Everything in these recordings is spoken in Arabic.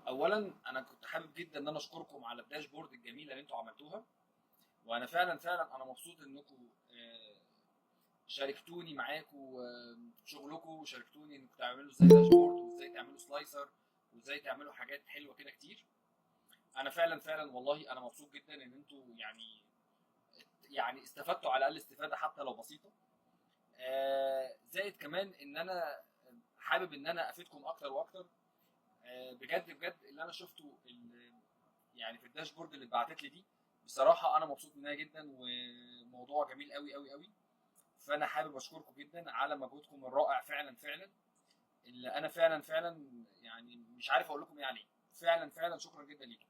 اولا انا كنت حابب جدا ان انا اشكركم على الداشبورد الجميله اللي انتوا عملتوها، وانا فعلا انا مبسوط انكم شاركتوني معاكم في شغلكم، وشاركتوني انكم تعملوا ازاي داشبورد، وازاي تعملوا سلايسر، وازاي تعملوا حاجات حلوه كده كتير. انا فعلا والله انا مبسوط جدا ان انتوا يعني استفدتوا على الاقل استفاده حتى لو بسيطه. زائد كمان ان انا حابب ان انا افيدكم اكتر واكتر. بجد اللي انا شفته يعني في الداشبورد اللي اتبعتت لي دي، بصراحه انا مبسوط منها جدا، وموضوع جميل قوي. فانا حابب اشكركم جدا على مجهودكم الرائع فعلا، اللي انا فعلا يعني مش عارف اقول لكم يعني فعلا شكرا جدا ليكم.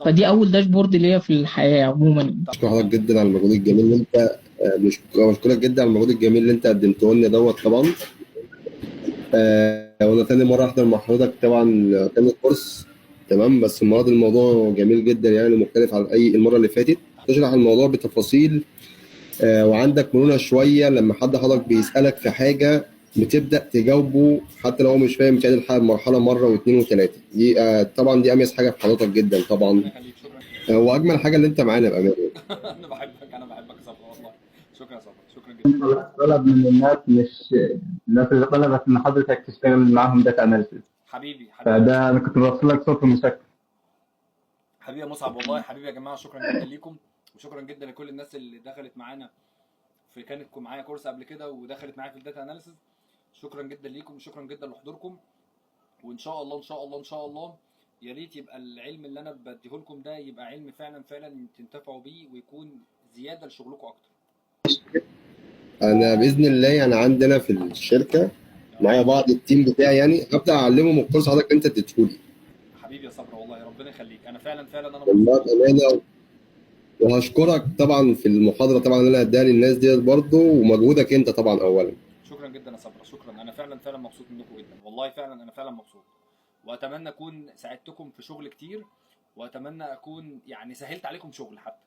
فدي اول داشبورد ليا في الحياه عموما. بشكر حضرتك جدا على المجهود الجميل اللي انت بشكرك جدا على المجهود الجميل اللي انت قدمته لنا دوت طبعا. وانا تاني مره احضر مع حضرتك طبعا تاني كورس. تمام، بس المره دي الموضوع جميل جدا يعني، مختلف عن المره اللي فاتت. تشرح الموضوع بتفاصيل، وعندك مرونه شويه لما حضرتك بيسالك في حاجه بتبدا تجاوبه حتى لو هو مش فاهم، تعيد المرحله مره واثنين وثلاثه. دي طبعا دي اميز حاجه في حضرتك جدا طبعا. ربنا يخليك، شكرا. واجمل حاجه اللي انت معانا بامانه. انا بحبك يا صبري والله. شكرا يا صبري، شكرا جدا. طلب من الناس، مش الناس اللي طلبت ان حضرتك تشتغل معاهم داتا اناليسيس. حبيبي فده انا كنت بوصل لك صوت المشكل. حبيبي يا مصعب والله، حبيبي يا جماعه، شكرا جدا ليكم، وشكرا جدا لكل الناس اللي دخلت معانا كانت معايا كورس قبل كده ودخلت معايا في الداتا اناليسيس. شكرا جدا ليكم، وشكرا جدا لحضوركم. وان شاء الله ان شاء الله يا ريت يبقى العلم اللي انا بديه لكم ده يبقى علم فعلا تنتفعوا بيه، ويكون زياده لشغلكم اكتر. انا باذن الله يعني عندنا في الشركه معايا بعض التيم بتاعي، يعني ابدا اعلمهم الكورس حضرتك انت اديتهولي. حبيبي يا صبري والله، ربنا يخليك. انا فعلا انا والله مبسوط. بامانه، وهشكرك طبعا في المحاضره طبعا اللي انا هديها للناس ديت برضه، ومجهودك انت طبعا اولا. شكرا جدا يا صبري، شكرا. انا فعلا مبسوط منكم جدا والله، انا فعلا مبسوط. واتمنى اكون ساعدتكم في شغل كتير، واتمنى اكون يعني سهلت عليكم شغل حتى.